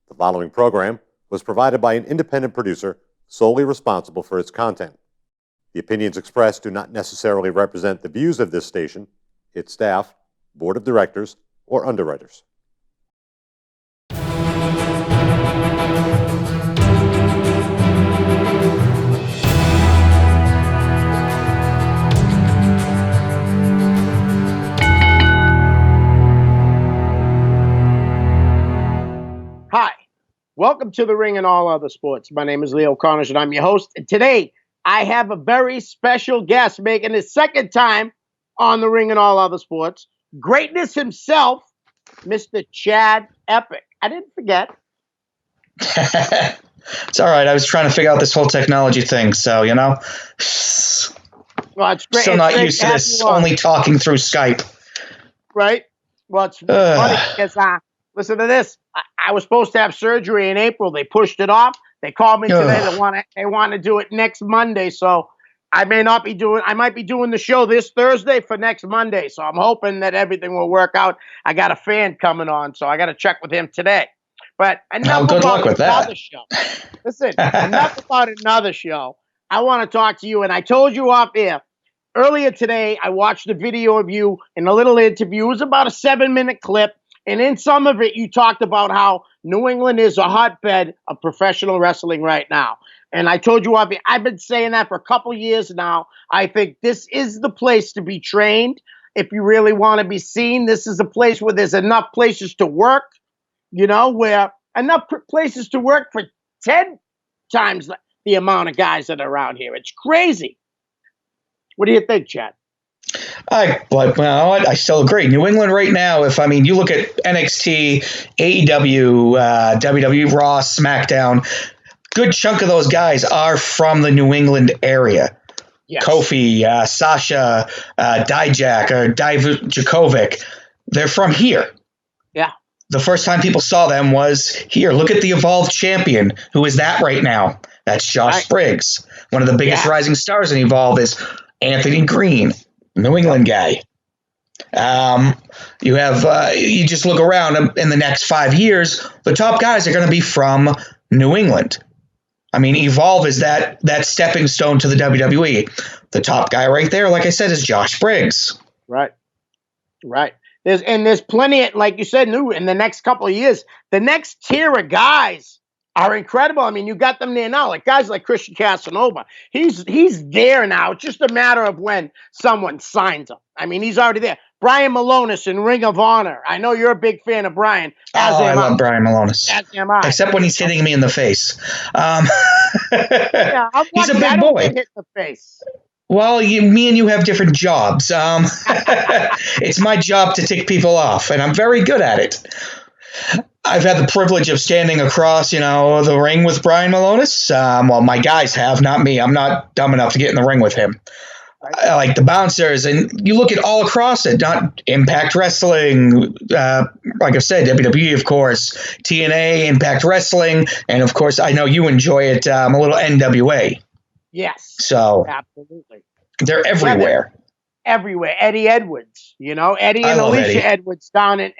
The following program was provided by an independent producer solely responsible for its content. The opinions expressed do not necessarily represent the views of this station, its staff, board of directors, or underwriters. Hi, welcome to The Ring and All Other Sports. My name is Leo Connors and I'm your host. And today I have a very special guest making his second time on The Ring and All Other Sports. Greatness himself, Mr. Chad Epik. I didn't forget. It's all right. I was trying to figure out this whole technology thing, so, you know. Well, it's great. Still not used to this, only talking through Skype. Right? Well, it's funny because, listen to this. I was supposed to have surgery in April. They pushed it off. They called me today. They want to do it next Monday. So I might be doing the show this Thursday for next Monday. So I'm hoping that everything will work out. I got a fan coming on, so I got to check with him today. But enough about another show. Listen, enough about another show. I want to talk to you, and I told you off air. Earlier today, I watched a video of you in a little interview. It was about a 7-minute clip. And in some of it, you talked about how New England is a hotbed of professional wrestling right now. And I told you, I've been saying that for a couple years now. I think this is the place to be trained. If you really want to be seen, this is a place where there's enough places to work, where enough places to work for 10 times the amount of guys that are around here. It's crazy. What do you think, Chad? I still agree. New England right now, you look at NXT, AEW, WWE, Raw, SmackDown, good chunk of those guys are from the New England area. Yes. Kofi, Sasha, Dijak, or Divakovic, they're from here. Yeah. The first time people saw them was here. Look at the Evolved Champion. Who is that right now? That's Josh Briggs. One of the biggest rising stars in Evolve is Anthony Green. New England guy. You just look around in the next 5 years, the top guys are going to be from New England. Evolve is that stepping stone to the WWE. The top guy right there, like I said, is Josh Briggs. Right. There's plenty, like you said, new in the next couple of years. The next tier of guys are incredible. You got them there now, like guys like Christian Casanova. He's there now. It's just a matter of when someone signs him. He's already there. Brian Malonis in Ring of Honor. I know you're a big fan of Brian. I love Brian Malonis. Except when he's hitting me in the face. He's a big boy. Hit in the face. Well, me and you have different jobs. It's my job to tick people off, and I'm very good at it. I've had the privilege of standing across, the ring with Brian Malonis. My guys have, not me. I'm not dumb enough to get in the ring with him. I like the bouncers, and you look at all across it, not Impact Wrestling, like I said, WWE, of course, TNA, Impact Wrestling, and of course, I know you enjoy it, a little NWA. Yes. So absolutely. They're everywhere. Everywhere. Eddie Edwards, Eddie and Alicia Edwards down in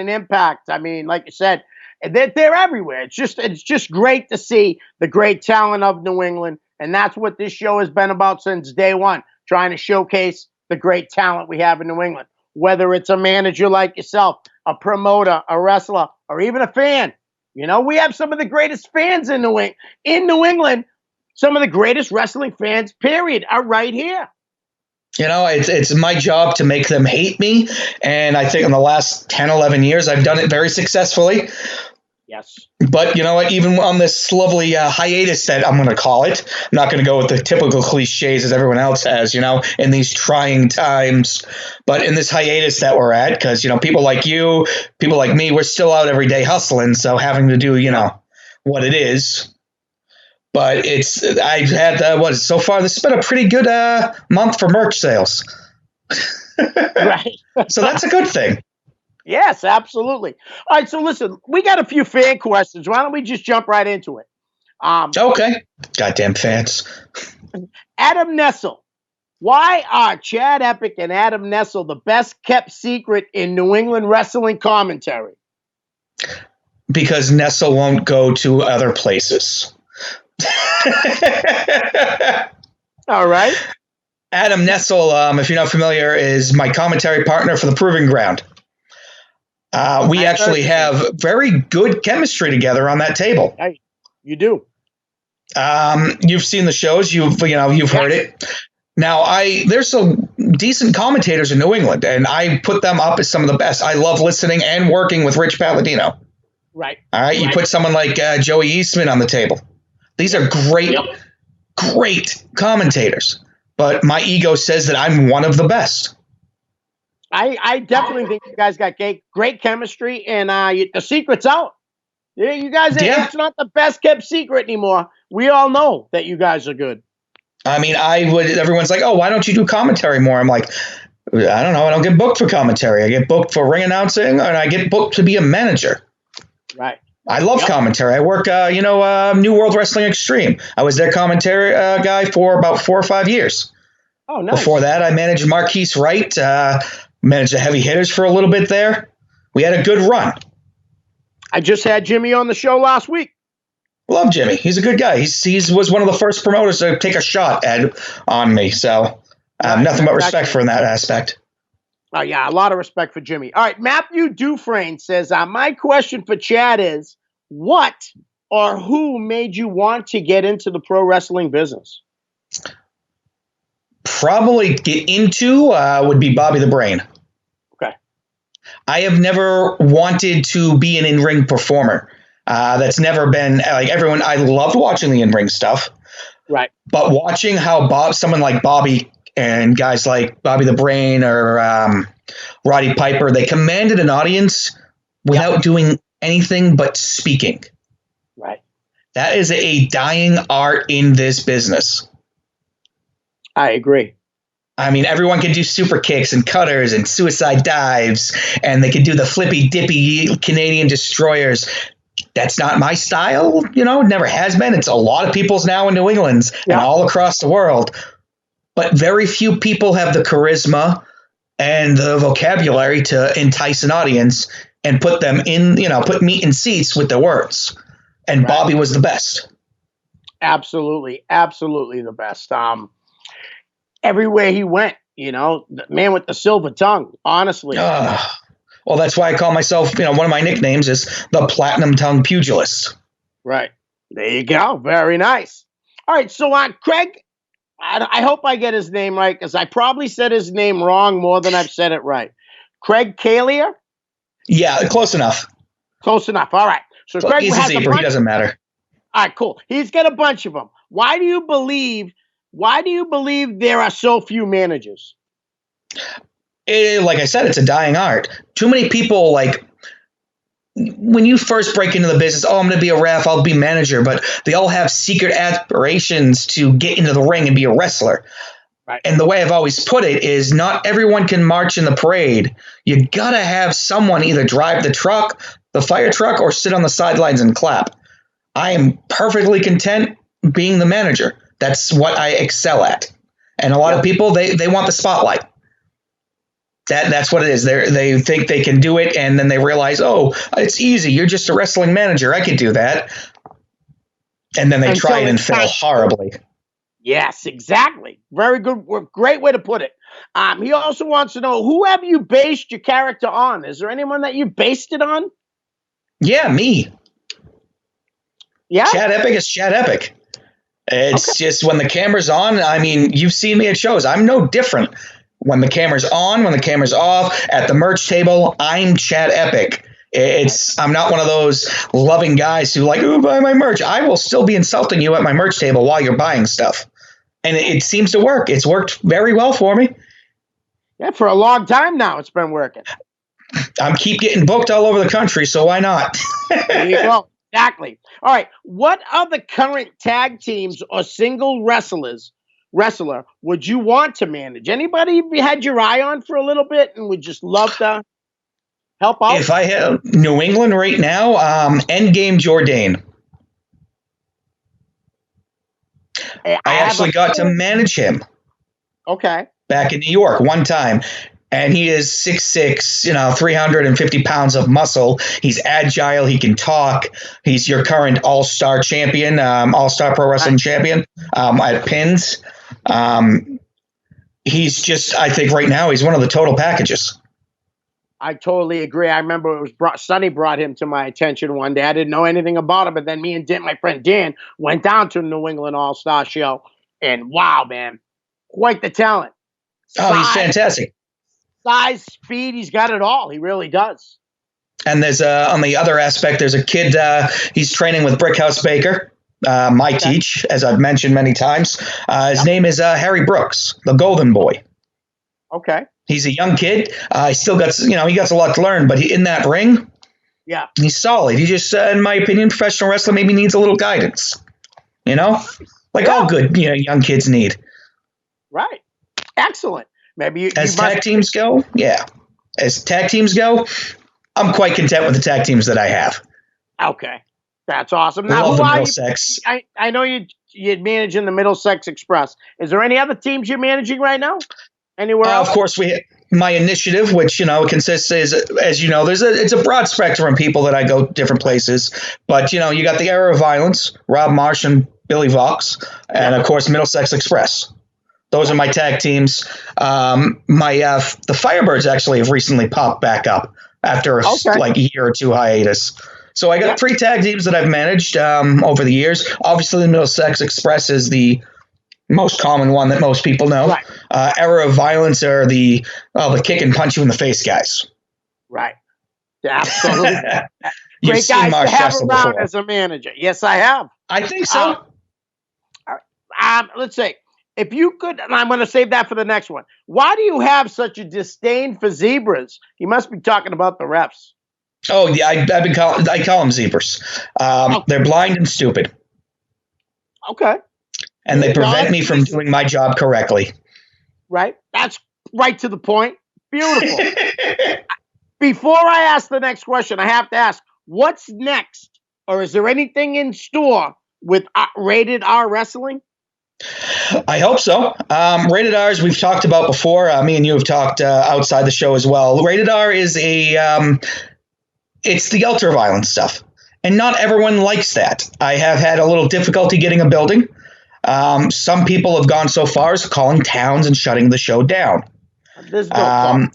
Impact. Like you said, they're everywhere. It's just great to see the great talent of New England. And that's what this show has been about since day one, trying to showcase the great talent we have in New England. Whether it's a manager like yourself, a promoter, a wrestler, or even a fan. We have some of the greatest fans in New England. Some of the greatest wrestling fans, period, are right here. It's my job to make them hate me. And I think in the last 10, 11 years, I've done it very successfully. Yes. But you know what? Even on this lovely hiatus that I'm going to call it, I'm not going to go with the typical cliches as everyone else has, in these trying times. But in this hiatus that we're at, because, people like you, people like me, we're still out every day hustling. So having to do, what it is. But I've had, so far, this has been a pretty good month for merch sales. Right. So that's a good thing. Yes, absolutely. All right, so listen, we got a few fan questions. Why don't we just jump right into it? Okay. Goddamn fans. Adam Nessel. Why are Chad Epik and Adam Nessel the best kept secret in New England wrestling commentary? Because Nestle won't go to other places. All right. Adam Nessel, if you're not familiar, is my commentary partner for the Proving Ground. We actually have very good chemistry together on that table. Hey, you do. You've seen the shows. You've heard it. Now, there's some decent commentators in New England, and I put them up as some of the best. I love listening and working with Rich Palladino. Right. All right. You put someone like Joey Eastman on the table. These are great commentators. But my ego says that I'm one of the best. I definitely think you guys got great chemistry, and the secret's out. Yeah, you guys, it's not the best kept secret anymore. We all know that you guys are good. I mean, everyone's like, oh, why don't you do commentary more? I'm like, I don't know. I don't get booked for commentary. I get booked for ring announcing, and I get booked to be a manager. Right. I love commentary. I work, New World Wrestling Extreme. I was their commentary guy for about 4 or 5 years. Oh, nice. Before that, I managed Marquise Wright, managed the heavy hitters for a little bit there. We had a good run. I just had Jimmy on the show last week. Love Jimmy. He's a good guy. He was one of the first promoters to take a shot on me. So nothing but respect for in that aspect. Oh, yeah, a lot of respect for Jimmy. All right, Matthew Dufresne says, my question for Chad is, what or who made you want to get into the pro wrestling business? Probably get into would be Bobby the Brain. Okay. I have never wanted to be an in-ring performer. That's never been like everyone. I loved watching the in-ring stuff. Right. But watching how someone like Bobby and guys like Bobby the Brain or Roddy Piper, they commanded an audience without doing anything but speaking. Right. That is a dying art in this business. I agree. I mean, everyone can do super kicks and cutters and suicide dives, and they can do the flippy dippy Canadian destroyers. That's not my style, it never has been. It's a lot of people's now in New England and all across the world. But very few people have the charisma and the vocabulary to entice an audience and put them in, put meat in seats with their words. And Bobby was the best. Absolutely. Absolutely the best. Everywhere he went, the man with the silver tongue, honestly. Well, that's why I call myself, one of my nicknames is the Platinum Tongue Pugilist. Right. There you go. Very nice. All right. So Craig, I hope I get his name right, because I probably said his name wrong more than I've said it right. Craig Calier? Yeah, close enough. Close enough. All right. So Craig he's has a zebra. He doesn't matter. All right, cool. He's got a bunch of them. Why do you believe there are so few managers? Like I said, it's a dying art. Too many people, when you first break into the business, I'm going to be a ref, I'll be manager, but they all have secret aspirations to get into the ring and be a wrestler. Right. And the way I've always put it is not everyone can march in the parade. You got to have someone either drive the truck, the fire truck, or sit on the sidelines and clap. I am perfectly content being the manager. That's what I excel at. And a lot of people, they want the spotlight. That's what it is. They think they can do it, and then they realize, oh, it's easy. You're just a wrestling manager. I can do that. And then they try it and fail horribly. Yes, exactly. Very good. Great way to put it. He also wants to know, who have you based your character on? Is there anyone that you've based it on? Yeah, me. Yeah? Chad Epik is Chad Epik. It's just when the camera's on, I mean, you've seen me at shows. I'm no different. When the camera's on, when the camera's off, at the merch table, I'm Chad Epik. I'm not one of those loving guys who ooh, buy my merch. I will still be insulting you at my merch table while you're buying stuff. And it seems to work. It's worked very well for me. Yeah, for a long time now, it's been working. I'm keep getting booked all over the country, so why not? There you go. Exactly. All right. What other current tag teams or single wrestler would you want to manage? Anybody you had your eye on for a little bit and would just love to help out? If I have New England right now, Endgame Jourdain. I actually got to manage him. Okay. Back in New York one time. And he is 6'6", 350 pounds of muscle. He's agile. He can talk. He's your current all-star champion, all-star pro wrestling champion at pins. He's just, I think right now, he's one of the total packages. I totally agree. I remember it was Sonny brought him to my attention one day. I didn't know anything about him, but then me and my friend Dan went down to the New England All-Star show, and wow, man, quite the talent. Oh, he's fantastic. Size, speed, he's got it all. He really does. And there's on the other aspect, there's a kid, he's training with Brickhouse Baker, my teach, as I've mentioned many times. His name is Harry Brooks, the Golden Boy. Okay. He's a young kid. He still got, he got a lot to learn, but in that ring, he's solid. He just, in my opinion, professional wrestling maybe needs a little guidance, like all good, young kids need. Right. Excellent. Maybe as tag teams go, as tag teams go, I'm quite content with the tag teams that I have. Okay, that's awesome. Now, who are you? I know you're managing the Middlesex Express. Is there any other teams you're managing right now? Anywhere else? Of course, my initiative, which consists as you know, it's a broad spectrum of people that I go different places. But you got the Era of Violence, Rob Marsh and Billy Vox, and of course Middlesex Express. Those are my tag teams. The Firebirds actually have recently popped back up after like a year or two hiatus. So I got 3 tag teams that I've managed over the years. Obviously, the Middlesex Express is the most common one that most people know. Right. Era of Violence are the kick and punch you in the face guys. Right. Absolutely. You've seen Marsh Wrestle before as a manager. Yes, I have. I think so. Let's say, if you could, and I'm going to save that for the next one. Why do you have such a disdain for zebras? You must be talking about the refs. Oh yeah, I call them zebras. They're blind and stupid. Okay. And they prevent me from doing my job correctly. Right. That's right to the point. Beautiful. Before I ask the next question, I have to ask, what's next? Or is there anything in store with Rated R Wrestling? I hope so. Rated R, as we've talked about before, me and you have talked outside the show as well. Rated R is it's the ultra violent stuff. And not everyone likes that. I have had a little difficulty getting a building. Some people have gone so far as calling towns and shutting the show down. There's no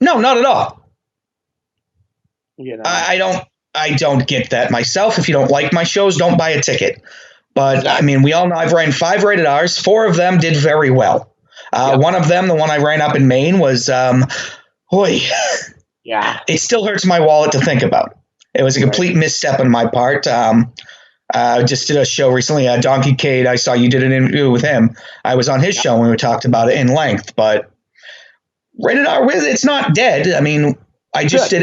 no, not at all. I don't get that myself. If you don't like my shows, don't buy a ticket. But, I mean, we all know I've ran 5 Rated Rs. 4 of them did very well. One of them, the one I ran up in Maine, was, it still hurts my wallet to think about. It was a complete misstep on my part. Just did a show recently, Donkey Cade. I saw you did an interview with him. I was on his show when we talked about it in length. But Rated R, it's not dead. I mean, I just did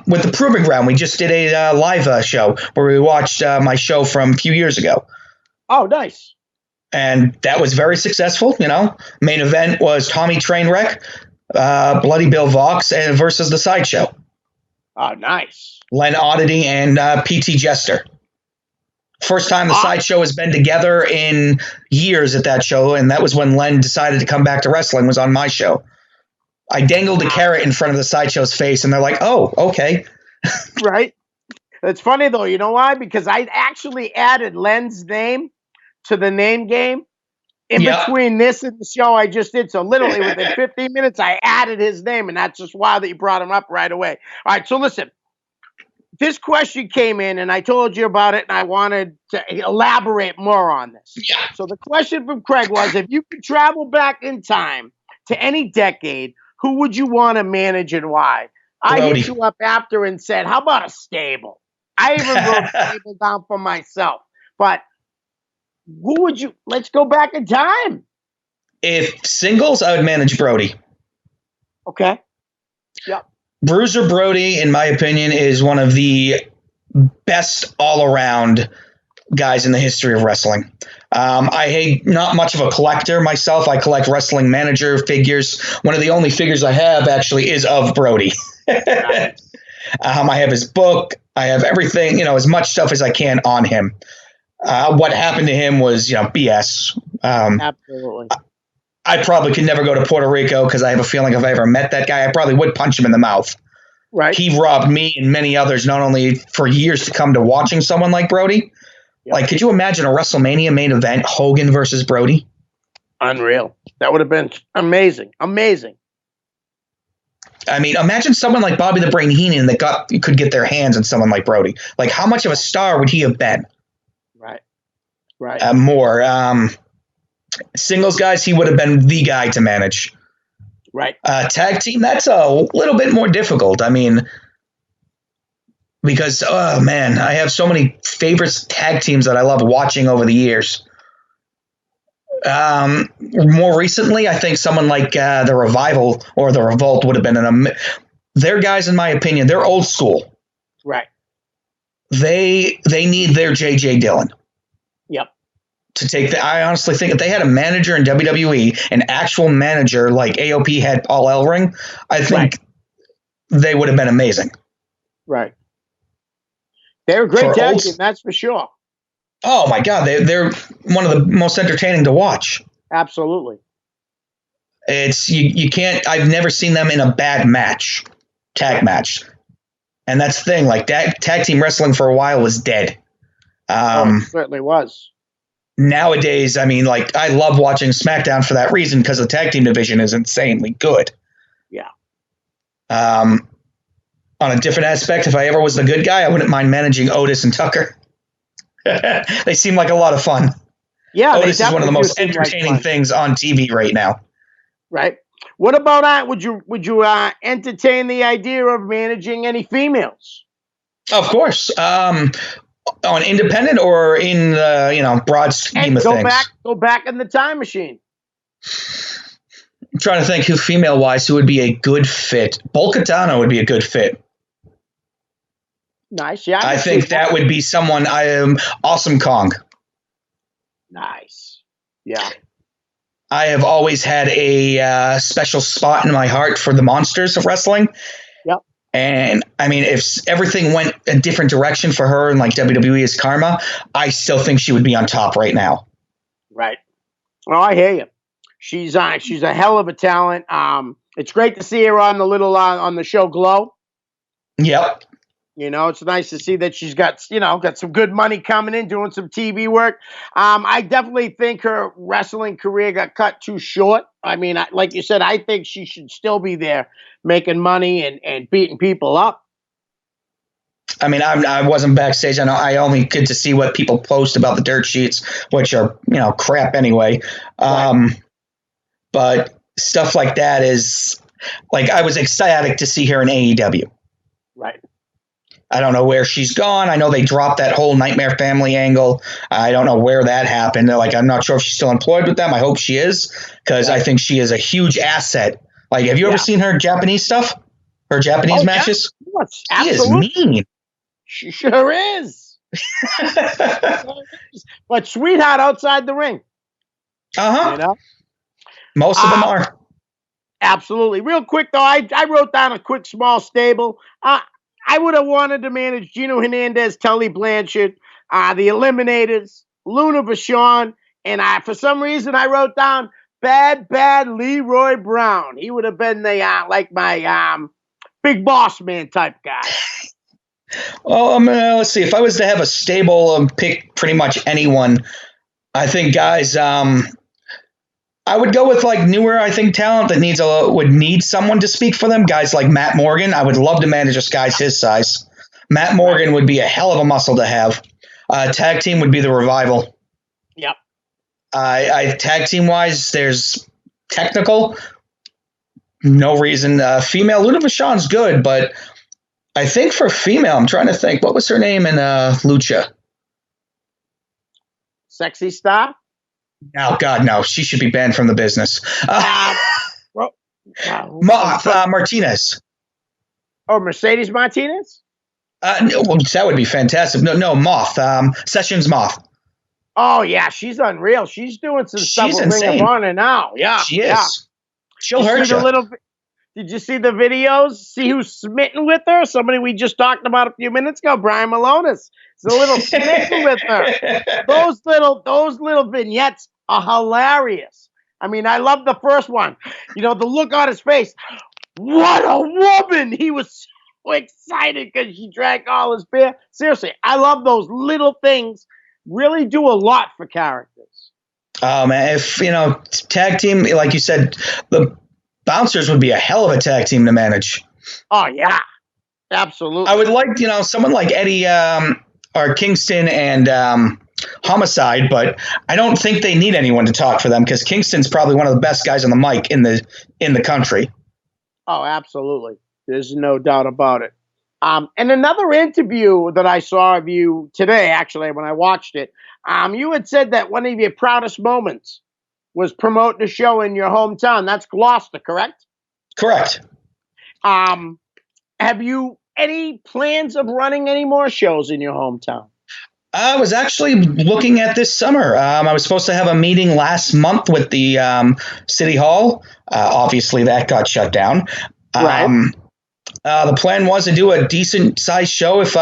with the Proving Ground, we just did a live show where we watched my show from a few years ago. Oh, nice. And that was very successful, Main event was Tommy Trainwreck, Bloody Bill Vox, versus the Sideshow. Oh, nice. Len Oddity and P.T. Jester. First time the Sideshow has been together in years at that show, and that was when Len decided to come back to wrestling, was on my show. I dangled a carrot in front of the Sideshow's face, and they're like, oh, okay. Right. It's funny, though. You know why? Because I actually added Len's name to the name game in between this and the show I just did. So literally within 15 minutes, I added his name, and that's just wild that you brought him up right away. All right, so listen. This question came in, and I told you about it, and I wanted to elaborate more on this. Yeah. So the question from Craig was, if you could travel back in time to any decade, who would you want to manage and why? Brody. I hit you up after and said, how about a stable? I even wrote a stable down for myself. But who would you? Let's go back in time. If singles, I would manage Brody. Okay. Yep. Bruiser Brody, in my opinion, is one of the best all-around guys in the history of wrestling. I hate not much of a collector myself. I collect wrestling manager figures. One of the only figures I have actually is of Brody. I have his book. I have everything, as much stuff as I can on him. What happened to him was, BS. Absolutely. I probably could never go to Puerto Rico because I have a feeling if I ever met that guy, I probably would punch him in the mouth. Right. He robbed me and many others, not only for years to come, to watching someone like Brody. Yep. Like, could you imagine a WrestleMania main event, Hogan versus Brody? Unreal. That would have been amazing. Amazing. I mean, imagine someone like Bobby the Brain Heenan that could get their hands on someone like Brody. Like, how much of a star would he have been? Right. Right. More. Singles guys, he would have been the guy to manage. Right. Tag team, that's a little bit more difficult. I mean, because, oh man, I have so many favorite tag teams that I love watching over the years. More recently, I think someone like the Revival or the Revolt would have been they're guys, in my opinion, they're old school. Right. They need their J.J. Dillon. Yep. To take I honestly think if they had a manager in WWE, an actual manager like AOP had Paul Ellering, I think they would have been amazing. Right. They're a great tag team, that's for sure. Oh my God, they're one of the most entertaining to watch. Absolutely. It's you can't. I've never seen them in a bad tag match, and that's the thing. Like tag team wrestling for a while was dead. It certainly was. Nowadays, I mean, like I love watching SmackDown for that reason because the tag team division is insanely good. Yeah. On a different aspect, if I ever was the good guy, I wouldn't mind managing Otis and Tucker. They seem like a lot of fun. Yeah, Otis is one of the most entertaining things on TV right now. Right. What about would you entertain the idea of managing any females? Of course. On independent or in the broad scheme of things. Go back in the time machine. I'm trying to think who female wise who would be a good fit. Bolkatano would be a good fit. Nice, yeah. I think that would be someone. Awesome Kong. Nice, yeah. I have always had a special spot in my heart for the monsters of wrestling. Yep. And I mean, if everything went a different direction for her and like WWE is karma, I still think she would be on top right now. Right. Well, I hear you. She's a hell of a talent. It's great to see her on the on the show Glow. Yep. You know, it's nice to see that she's got some good money coming in, doing some TV work. I definitely think her wrestling career got cut too short. I mean, like you said, I think she should still be there making money and beating people up. I mean, I wasn't backstage. I only get to see what people post about the dirt sheets, which are, crap anyway. Right. But stuff like that is like, I was ecstatic to see her in AEW. Right. I don't know where she's gone. I know they dropped that whole Nightmare Family angle. I don't know where that happened. Like, I'm not sure if she's still employed with them. I hope she is, because I think she is a huge asset. Like, have you ever seen her Japanese stuff? Her Japanese matches? Yeah. She is mean. She sure is. But sweetheart outside the ring. Uh-huh. Most of them are. Absolutely. Real quick, though, I wrote down a quick small stable. I would have wanted to manage Gino Hernandez, Tully Blanchard, the Eliminators, Luna Vachon, and for some reason I wrote down bad Leroy Brown. He would have been the my big boss man type guy. Well, let's see. If I was to have a stable and pick pretty much anyone, I think guys, I would go with like newer, I think, talent that would need someone to speak for them. Guys like Matt Morgan. I would love to manage a guy his size. Matt Morgan would be a hell of a muscle to have. Tag team would be the Revival. Yep. Tag team wise, there's technical. No reason. Female, Luna Vachon's good, but I think for female, I'm trying to think. What was her name in Lucha? Sexy Star? Oh, God, no. She should be banned from the business. Martinez. Oh, Mercedes Martinez? No, that would be fantastic. No, Moth. Sessions Moth. Oh, yeah, she's unreal. She's doing some stuff with insane. Ring of Honor now. Yeah, she is. She'll hurt you. Did you see the videos? See who's smitten with her? Somebody we just talked about a few minutes ago, Brian Malonis. He's a little smitten with her. Those little vignettes are hilarious. I mean, I love the first one. You know, the look on his face. What a woman! He was so excited because she drank all his beer. Seriously, I love those little things. Really do a lot for characters. Oh man, if tag team, like you said, the Bouncers would be a hell of a tag team to manage. Oh yeah, absolutely. I would like someone like Eddie or Kingston and Homicide, but I don't think they need anyone to talk for them because Kingston's probably one of the best guys on the mic in the country. Oh, absolutely. There's no doubt about it. And another interview that I saw of you today, actually, when I watched it, you had said that one of your proudest moments was promoting a show in your hometown. That's Gloucester, correct? Correct. Have you any plans of running any more shows in your hometown? I was actually looking at this summer. I was supposed to have a meeting last month with the City Hall. Obviously, that got shut down. Right. The plan was to do a decent sized show. If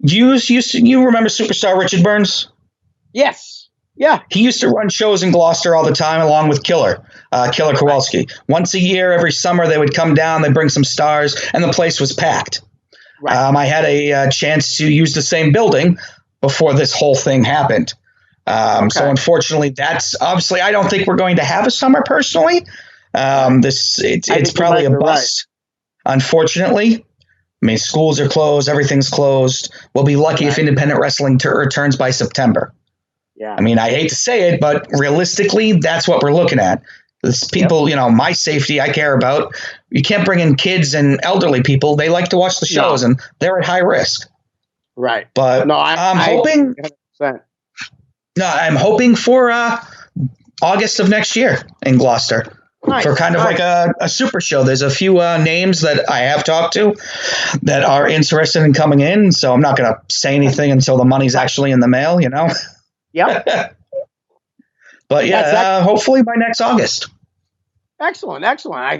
you remember Superstar Richard Burns? Yes. Yeah. He used to run shows in Gloucester all the time, along with Killer Kowalski. Once a year, every summer, they would come down. They'd bring some stars, and the place was packed. Right. I had a chance to use the same building before this whole thing happened. So unfortunately, that's obviously, I don't think we're going to have a summer personally. It's probably a bust. Right. Unfortunately, I mean, schools are closed. Everything's closed. We'll be lucky if independent wrestling returns by September. Yeah. I mean, I hate to say it, but realistically, that's what we're looking at. It's people, my safety I care about. You can't bring in kids and elderly people. They like to watch the shows, and they're at high risk. Right. But I'm hoping. 100%. No, I'm hoping for August of next year in Gloucester. Nice, for kind of like a super show. There's a few names that I have talked to that are interested in coming in, so I'm not going to say anything until the money's actually in the mail, Yep. But yeah, hopefully by next August. Excellent.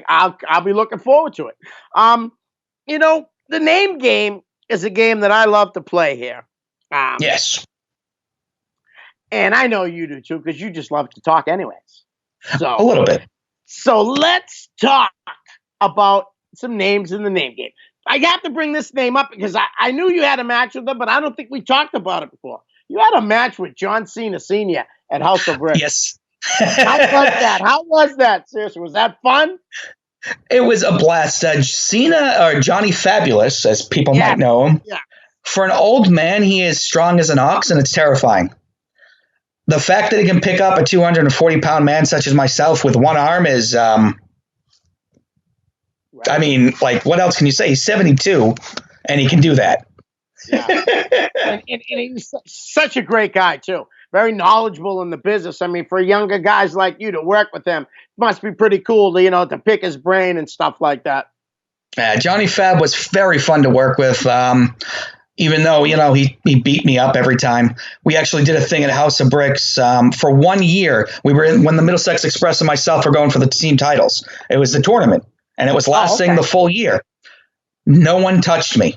I'll be looking forward to it. The name game is a game that I love to play here. Yes. And I know you do too, because you just love to talk anyways. So a little bit. So let's talk about some names in the name game. I have to bring this name up because I knew you had a match with them, but I don't think we talked about it before. You had a match with John Cena Sr. at House of Bricks. Yes. How was that? Seriously, was that fun? It was a blast. Cena, or Johnny Fabulous, as people might know him. Yeah. For an old man, he is strong as an ox, and it's terrifying. The fact that he can pick up a 240-pound man such as myself with one arm is, I mean, like, what else can you say? He's 72, and he can do that. Yeah. and he's such a great guy, too. Very knowledgeable in the business. I mean, for younger guys like you to work with him, it must be pretty cool to, to pick his brain and stuff like that. Johnny Fab was very fun to work with. Even though, he beat me up every time. We actually did a thing at House of Bricks for 1 year. We were when the Middlesex Express and myself were going for the team titles. It was the tournament, and it was lasting the full year. No one touched me.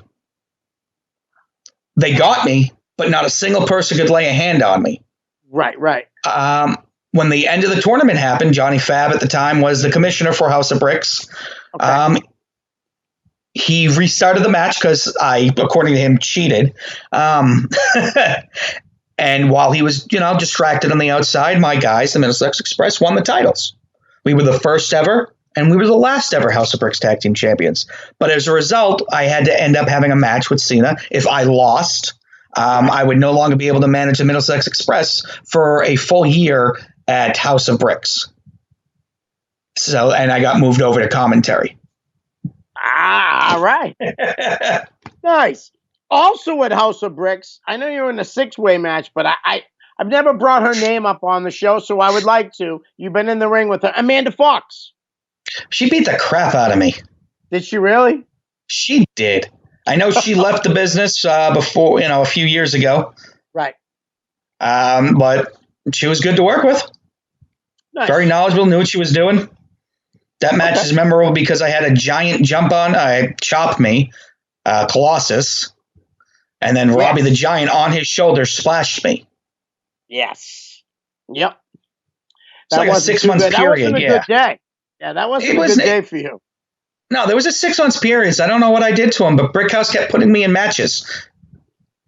They got me, but not a single person could lay a hand on me. Right. When the end of the tournament happened, Johnny Fab at the time was the commissioner for House of Bricks. Okay. He restarted the match because I, according to him, cheated. And while he was, distracted on the outside, my guys, the Middlesex Express, won the titles. We were the first ever, and we were the last ever House of Bricks Tag Team Champions. But as a result, I had to end up having a match with Cena. If I lost, I would no longer be able to manage the Middlesex Express for a full year at House of Bricks. So, and I got moved over to commentary. All right. Nice. Also at House of Bricks, I know you're in a 6-way match, but I've never brought her name up on the show, so I would like to. You've been in the ring with her. Amanda Fox. She beat the crap out of me. Did she really? She did. I know she left the business before, a few years ago. Right. But she was good to work with. Nice. Very knowledgeable, knew what she was doing. That match is memorable because I had a giant jump on, chopped me, Colossus, and then Robbie the Giant on his shoulder splashed me. Yes. Yep. It's like a 6 months That period. wasn't a good day. Yeah, that wasn't a good day for you. No, there was a 6 months period. I don't know what I did to him, but Brickhouse kept putting me in matches.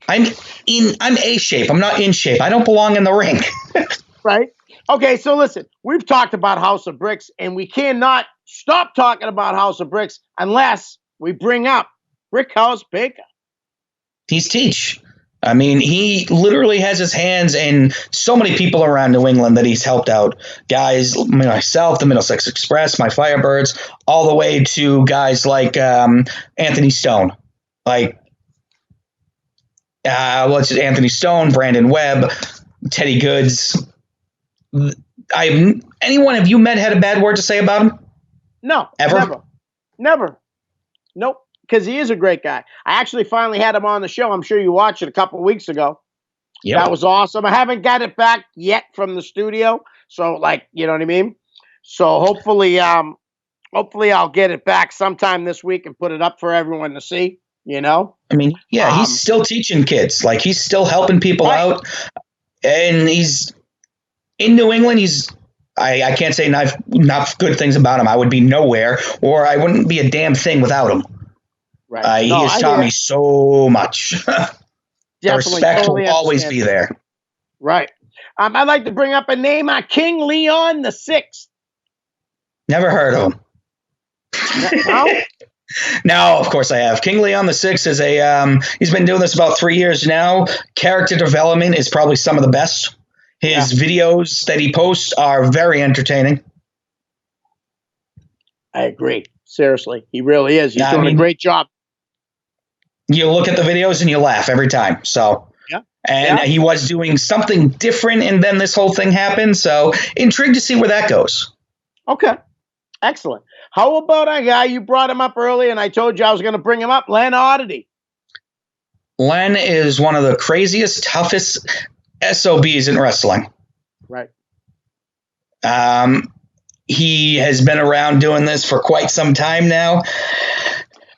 I'm A shape. I'm not in shape. I don't belong in the ring. Right? Okay, so listen, we've talked about House of Bricks, and we cannot stop talking about House of Bricks unless we bring up Brickhouse Baker. He's Teach. I mean, he literally has his hands in so many people around New England that he's helped out. Guys, myself, the Middlesex Express, my Firebirds, all the way to guys like Anthony Stone. Like, Anthony Stone, Brandon Webb, Teddy Goods. Anyone have you met had a bad word to say about him? No, ever? Never. Nope. Because he is a great guy. I actually finally had him on the show. I'm sure you watched it a couple of weeks ago. Yep. That was awesome. I haven't got it back yet from the studio. So, like, you know what I mean? So hopefully I'll get it back sometime this week and put it up for everyone to see, you know? I mean, yeah, he's still teaching kids. Like, he's still helping people out. And he's in New England. I can't say not good things about him. I would be nowhere, or I wouldn't be a damn thing without him. Right. He has taught me so much. The respect will always be there. Right. I'd like to bring up a name, King Leon the Sixth. Never heard of him. No? No, of course I have. King Leon the Sixth is he's been doing this about 3 years now. Character development is probably some of the best. His videos that he posts are very entertaining. I agree. Seriously, he really is. He's doing a great job. You look at the videos and you laugh every time. So, he was doing something different, and then this whole thing happened. So, intrigued to see where that goes. Okay, excellent. How about a guy, you brought him up early, and I told you I was going to bring him up, Len Oddity. Len is one of the craziest, toughest SOBs in wrestling. Right. He has been around doing this for quite some time now.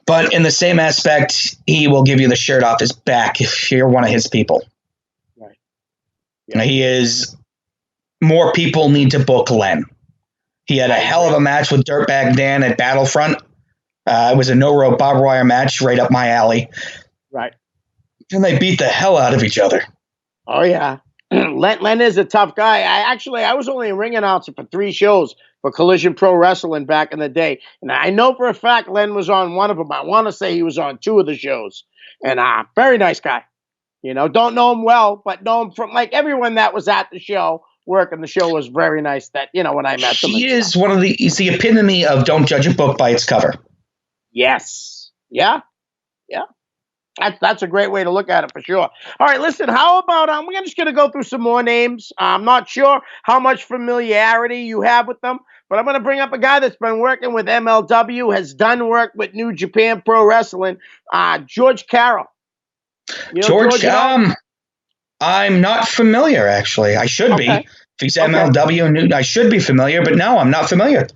But in the same aspect, he will give you the shirt off his back if you're one of his people. Right. Yeah. He is. More people need to book Len. He had a hell of a match with Dirtbag Dan at Battlefront. It was a no-rope barbed wire match right up my alley. Right. And they beat the hell out of each other. Oh, yeah. Len is a tough guy. I was only a ring announcer for 3 shows for Collision Pro Wrestling back in the day. And I know for a fact Len was on one of them. I want to say he was on 2 of the shows. And very nice guy. You know, don't know him well, but know him from like everyone that was at the show. Working the show was very nice that, you know, when I met him. He's the epitome of don't judge a book by its cover. Yes. Yeah. Yeah. That's a great way to look at it for sure. All right, listen, how about we're just going to go through some more names. I'm not sure how much familiarity you have with them, but I'm going to bring up a guy that's been working with MLW, has done work with New Japan Pro Wrestling, George Carroll. You know George, I'm not familiar, actually. I should be. If he's MLW, I should be familiar, but no, I'm not familiar.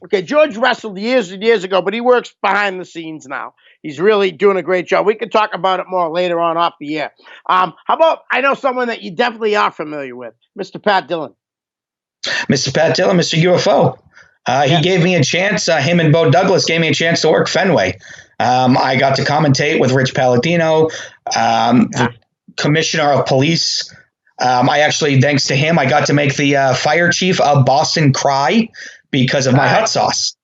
Okay, George wrestled years and years ago, but he works behind the scenes now. He's really doing a great job. We can talk about it more later on off the air. How about, I know someone that you definitely are familiar with, Mr. Pat Dillon. Mr. Pat Dillon, Mr. UFO. He gave me a chance. Him and Bo Douglas gave me a chance to work Fenway. I got to commentate with Rich Palladino, the commissioner of police. I actually, thanks to him, I got to make the fire chief of Boston cry because of my hot sauce.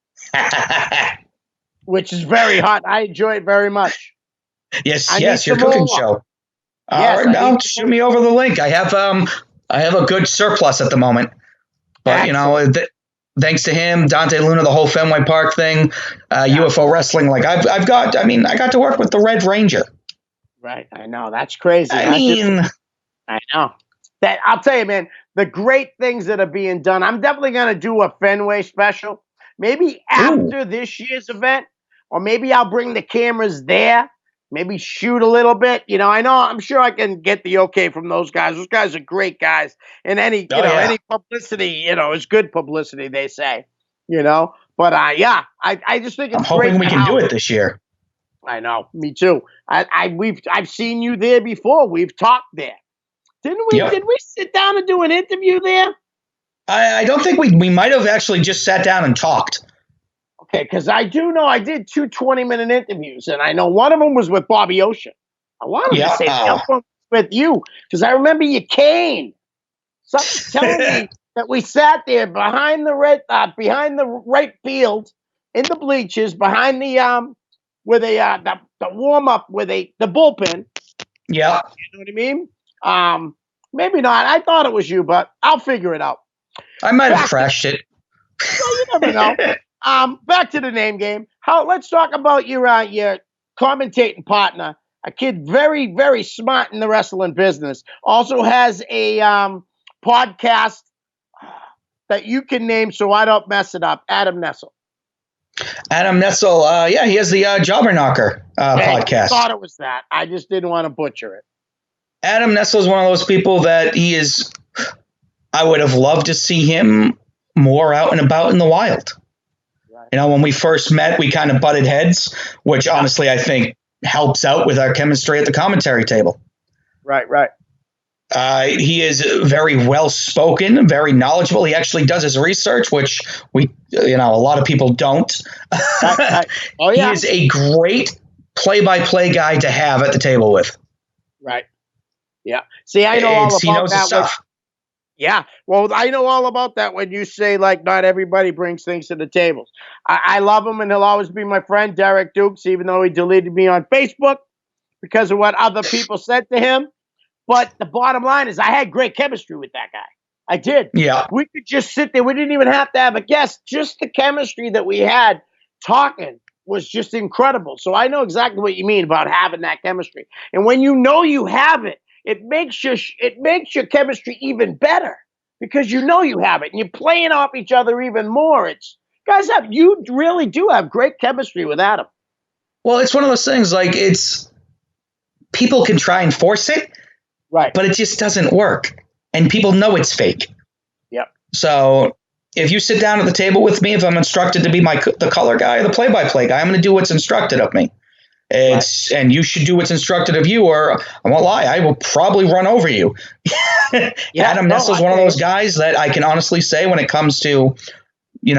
Which is very hot. I enjoy it very much. Yes, your cooking show. All right, now shoot me over the link. I have a good surplus at the moment, but excellent. Thanks to him, Dante Luna, the whole Fenway Park thing, UFO wrestling. Like I got to work with the Red Ranger. Right, I know that's crazy. I know that. I'll tell you, man, the great things that are being done. I'm definitely gonna do a Fenway special, maybe after this year's event. Or maybe I'll bring the cameras there, maybe shoot a little bit. You know, I'm sure I can get the okay from those guys. Those guys are great guys. And any publicity, is good publicity, they say, But I just think it's I'm hoping we can do it this year. I know, me too. I've seen you there before. We've talked there. Didn't we? Yep. Did we sit down and do an interview there? I don't think we might have actually just sat down and talked. Okay, because I do know I did 2 20-minute interviews, and I know one of them was with Bobby Ocean. I wanted to say the other one was with you, because I remember you came. Something's telling me that we sat there behind the right field, in the bleachers, behind the warm up with the bullpen. Yeah. You know what I mean? Maybe not. I thought it was you, but I'll figure it out. I might have crashed it. Well, you never know. Back to the name game. Let's talk about your commentating partner, a kid very, very smart in the wrestling business. Also has a podcast that you can name so I don't mess it up. Adam Nessel. Adam Nessel, he has the Jobber Knocker podcast. I thought it was that. I just didn't want to butcher it. Adam Nessel is one of those people that I would have loved to see him more out and about in the wild. Right. You know, when we first met, we kind of butted heads, which honestly I think helps out with our chemistry at the commentary table. Right. He is very well spoken, very knowledgeable. He actually does his research, which a lot of people don't. Oh, yeah. He is a great play-by-play guy to have at the table with. Right. Yeah. See, I know all about he knows that. His stuff. Yeah. Well, I know all about that when you say, like, not everybody brings things to the tables. I love him, and he'll always be my friend, Derek Dukes, even though he deleted me on Facebook because of what other people said to him. But the bottom line is I had great chemistry with that guy. I did. Yeah. We could just sit there. We didn't even have to have a guest. Just the chemistry that we had talking was just incredible. So I know exactly what you mean about having that chemistry. And when you know you have it, it makes your chemistry even better because you know you have it and you're playing off each other even more. You really do have great chemistry with Adam. Well, it's one of those things like people can try and force it. Right. But it just doesn't work. And people know it's fake. Yep. So if you sit down at the table with me, if I'm instructed to be the color guy, the play-by-play guy, I'm going to do what's instructed of me. And you should do what's instructed of you, or I won't lie, I will probably run over you. Adam Nessel's one of those guys that I can honestly say when it comes to,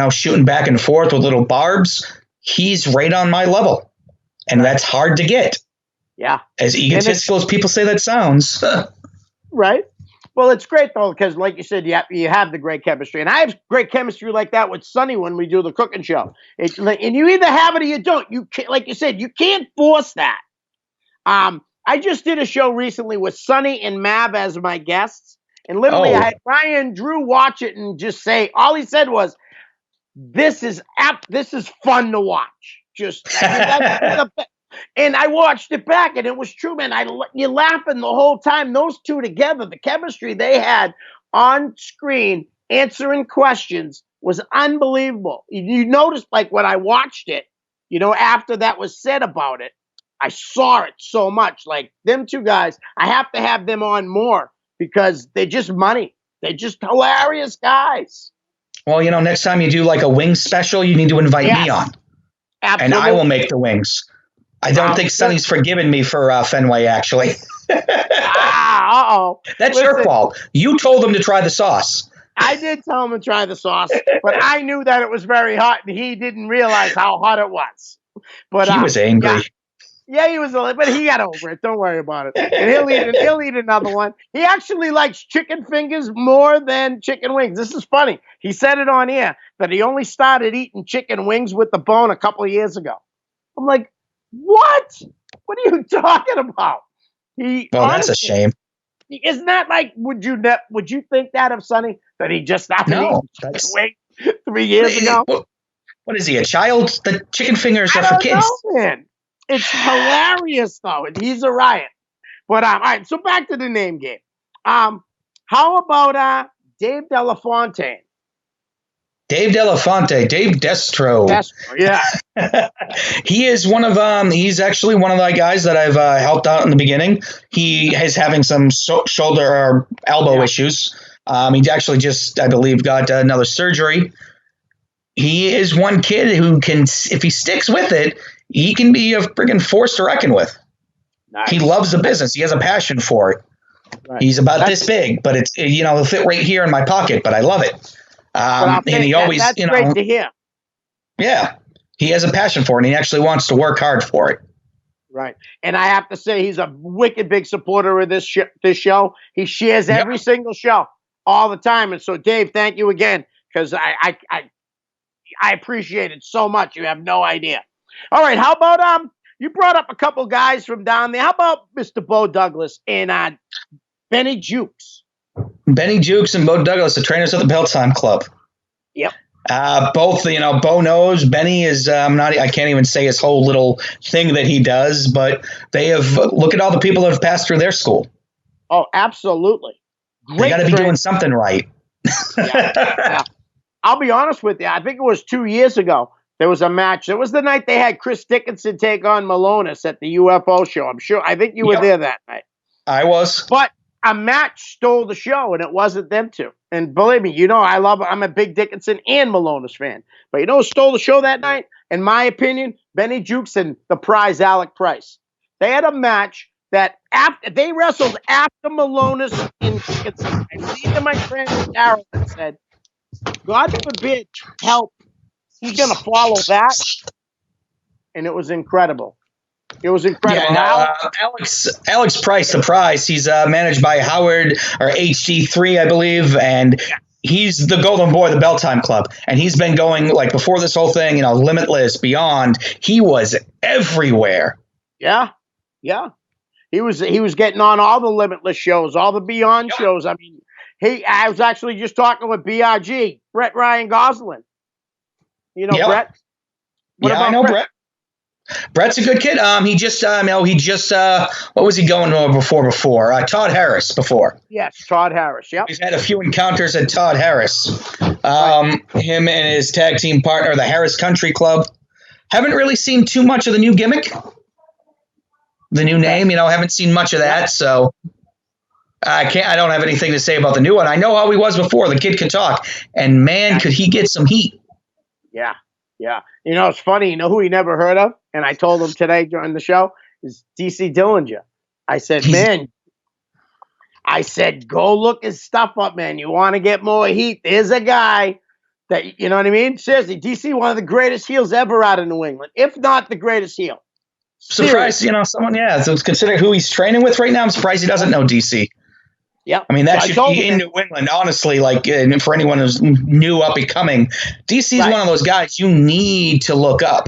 shooting back and forth with little barbs, he's right on my level. And that's hard to get. Yeah. As egotistical as people say that sounds. Right. Well, it's great, though, because like you said, you have the great chemistry. And I have great chemistry like that with Sonny when we do the cooking show. And you either have it or you don't. You can't, like you said, you can't force that. I just did a show recently with Sonny and Mav as my guests. And literally I had Ryan Drew watch it and just say, all he said was, this is fun to watch. And I watched it back, and it was true, man. You're laughing the whole time. Those two together, the chemistry they had on screen, answering questions, was unbelievable. You noticed, like, when I watched it, after that was said about it, I saw it so much. Like, them two guys, I have to have them on more because they're just money. They're just hilarious guys. Well, next time you do, like, a wing special, you need to invite me on. Absolutely. And I will make the wings. I don't think Sonny's forgiven me for Fenway, actually. Uh-oh. That's your fault. You told him to try the sauce. I did tell him to try the sauce, but I knew that it was very hot, and he didn't realize how hot it was. But he was angry. Yeah, he was, but he got over it. Don't worry about it. And he'll eat another one. He actually likes chicken fingers more than chicken wings. This is funny. He said it on air that he only started eating chicken wings with the bone a couple of years ago. I'm like, what? What are you talking about? That's a shame. Isn't that like? Would you think that of Sonny that he just started eating chicken wings 3 years ago? What is he, a child? The chicken fingers are for kids. Know, man. It's hilarious though, and he's a riot. But all right, so back to the name game. How about Dave Delafonte? Dave Delafonte, Dave Destro. Yeah. He is he's actually one of the guys that I've helped out in the beginning. He is having some shoulder or elbow issues. He actually just, I believe, got another surgery. He is one kid who can, if he sticks with it, he can be a friggin' force to reckon with. Nice. He loves the business. He has a passion for it. Right. He's about this big, but it's, he'll fit right here in my pocket, but I love it. And he always, that's great to hear. Yeah, he has a passion for it, and he actually wants to work hard for it. Right. And I have to say, he's a wicked big supporter of this show. He shares every single show all the time. And so, Dave, thank you again, because I appreciate it so much. You have no idea. All right. How about you brought up a couple guys from down there. How about Mr. Bo Douglas and Benny Jukes? Benny Jukes and Bo Douglas, the trainers of the Beltime Club. Yep. Both, Bo knows. Benny is I can't even say his whole little thing that he does, but they have, look at all the people that have passed through their school. Oh, absolutely. Great. They got to be doing something right. Yeah. I'll be honest with you. I think it was 2 years ago. There was a match. It was the night they had Chris Dickinson take on Malonis at the UFO show. I think you were there that night. I was. But a match stole the show, and it wasn't them two. And believe me, I'm a big Dickinson and Malonis fan. But who stole the show that night? In my opinion, Benny Jukes and the prize, Alec Price. They had a match that they wrestled after Malonis and Dickinson. I leaned to my friend Darryl and said, God forbid, help. He's going to follow that. And it was incredible. It was incredible. Yeah, Alex Price, the prize, he's managed by Howard or HD3, I believe, and he's the golden boy of the Beltime Club. And he's been going, like, before this whole thing, Limitless, Beyond. He was everywhere. Yeah. He was getting on all the Limitless shows, all the Beyond shows. I mean, I was actually just talking with BRG, Brett Ryan Goslin. Brett? I know Brett. Brett's a good kid. He just what was he going before? Todd Harris before. Yes, Todd Harris. Yep. He's had a few encounters at Todd Harris. Him and his tag team partner, the Harris Country Club. Haven't really seen too much of the new gimmick. The new name, haven't seen much of that, so I don't have anything to say about the new one. I know how he was before. The kid could talk, and man, could he get some heat. Yeah. It's funny. Who he never heard of? And I told him today during the show is DC Dillinger. I said, go look his stuff up, man. You want to get more heat? There's a guy that, you know what I mean? Seriously, DC, one of the greatest heels ever out of New England, if not the greatest heel. Surprised, someone, so considering who he's training with right now, I'm surprised he doesn't know DC. Yeah, I mean, that should be in New England, honestly, like for anyone who's new up and coming. DC is one of those guys you need to look up.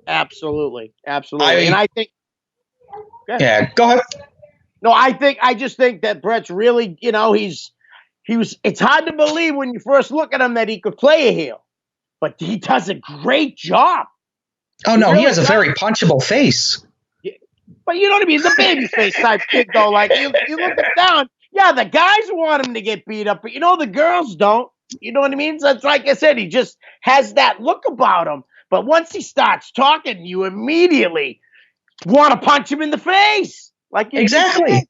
Absolutely. And I think. Go ahead. No, I just think that Brett's really, it's hard to believe when you first look at him that he could play a heel, but he does a great job. Oh, no, he has a very punchable face. But you know what I mean? He's a baby face type kid, though. Like, you look him down. Yeah, the guys want him to get beat up, but the girls don't. You know what I mean? So it's like I said, he just has that look about him. But once he starts talking, you immediately want to punch him in the face. Exactly.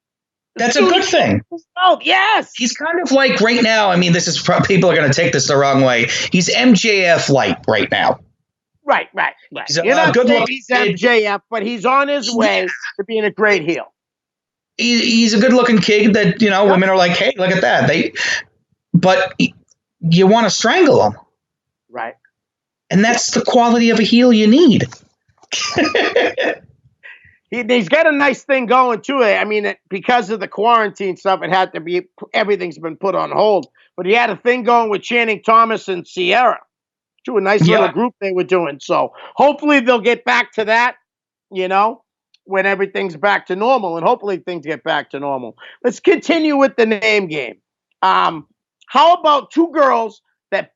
That's a good thing. Oh, yes. He's kind of like right now. I mean, people are going to take this the wrong way. He's MJF light right now. Right. He's he's MJF, but he's on his way to being a great heel. He's a good-looking kid that, women are like, hey, look at that. But you want to strangle him. Right. And that's the quality of a heel you need. He's got a nice thing going, too. I mean, because of the quarantine stuff, everything's been put on hold. But he had a thing going with Channing Thomas and Sierra. To a nice little group they were doing. So hopefully they'll get back to that, when everything's back to normal. And hopefully things get back to normal. Let's continue with the name game. How about two girls that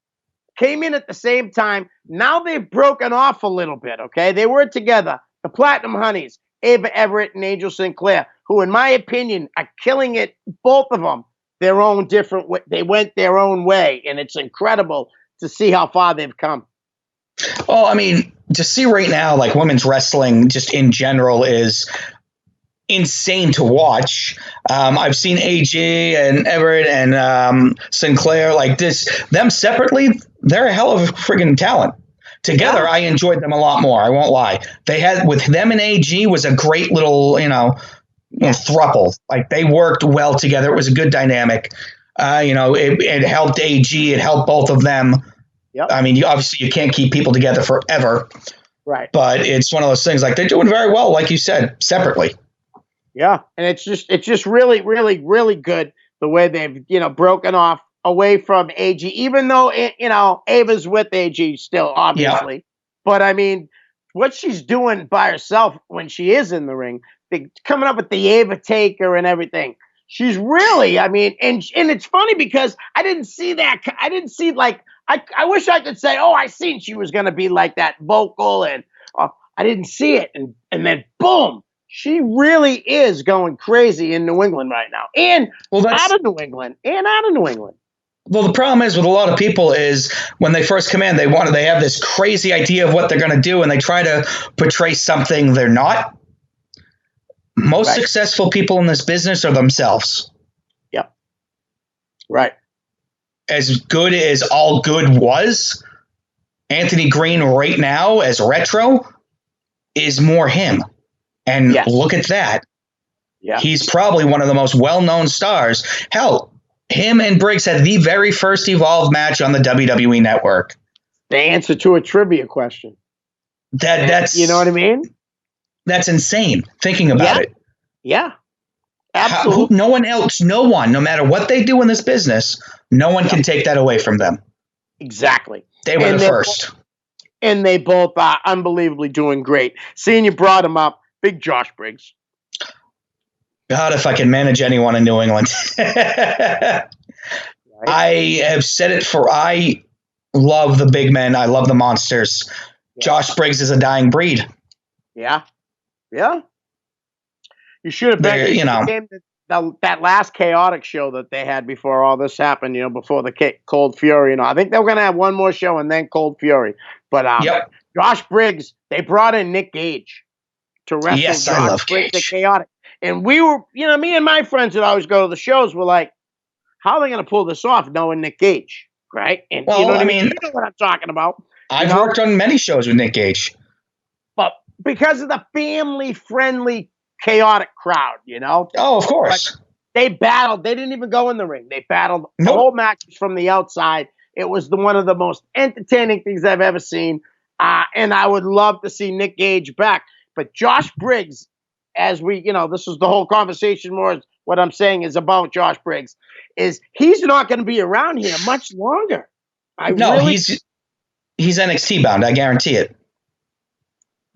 came in at the same time? Now they've broken off a little bit, okay? They were together. The Platinum Honeys, Ava Everett and Angel Sinclair, who in my opinion are killing it, both of them, their own different way. They went their own way, and it's incredible to see how far they've come. Well, I mean, to see right now, like women's wrestling just in general is insane to watch. I've seen AG and Everett and Sinclair like this. Them separately, they're a hell of a friggin' talent. Together, I enjoyed them a lot more. I won't lie. They had with them and AG was a great little, throuple. Like they worked well together. It was a good dynamic. It helped AG. It helped both of them. Yep. I mean, obviously you can't keep people together forever. Right. But it's one of those things. Like they're doing very well, like you said, separately. Yeah, and it's just really, really, really good the way they've broken off away from AG, even though Ava's with AG still, obviously. Yeah. But I mean, what she's doing by herself when she is in the ring, coming up with the Ava taker and everything. She's really, I mean, and it's funny because I didn't see that. I didn't see I wish I could say, oh, I seen she was going to be like that vocal, and I didn't see it, and then boom. She really is going crazy in New England right now, and out of New England. Well, the problem is with a lot of people is when they first come in, they have this crazy idea of what they're going to do, and they try to portray something they're not. Most successful people in this business are themselves. Yep. Right. As good as All Good was, Anthony Green right now as Retro is more him. And look at that. Yeah. He's probably one of the most well-known stars. Hell, him and Briggs had the very first Evolve match on the WWE Network. The answer to a trivia question. That's you know what I mean? That's insane, thinking about it. Yeah. Absolutely. No one, no matter what they do in this business, no one can take that away from them. Exactly. They were the first. And they both are unbelievably doing great. Seeing you brought him up, big Josh Briggs. God, if I can manage anyone in New England. I have said it I love the big men. I love the monsters. Yeah. Josh Briggs is a dying breed. Yeah. Yeah. You should have been, that last chaotic show that they had before all this happened, before the Cold Fury. I think they were going to have one more show and then Cold Fury. But Josh Briggs, they brought in Nick Gage to wrestle. Yes, Josh I love Briggs, Gage. the chaotic. And we were, me and my friends that always go to the shows were like, how are they going to pull this off knowing Nick Gage? Right? And well, you know what I mean? You know what I'm talking about. I've worked on many shows with Nick Gage. But because of the family-friendly, chaotic crowd, Oh, of course. But they battled. They didn't even go in the ring. They battled the whole match from the outside. It was one of the most entertaining things I've ever seen. And I would love to see Nick Gage back. But Josh Briggs, as we, this is the whole conversation more. What I'm saying is about Josh Briggs is he's not going to be around here much longer. He's NXT bound. I guarantee it.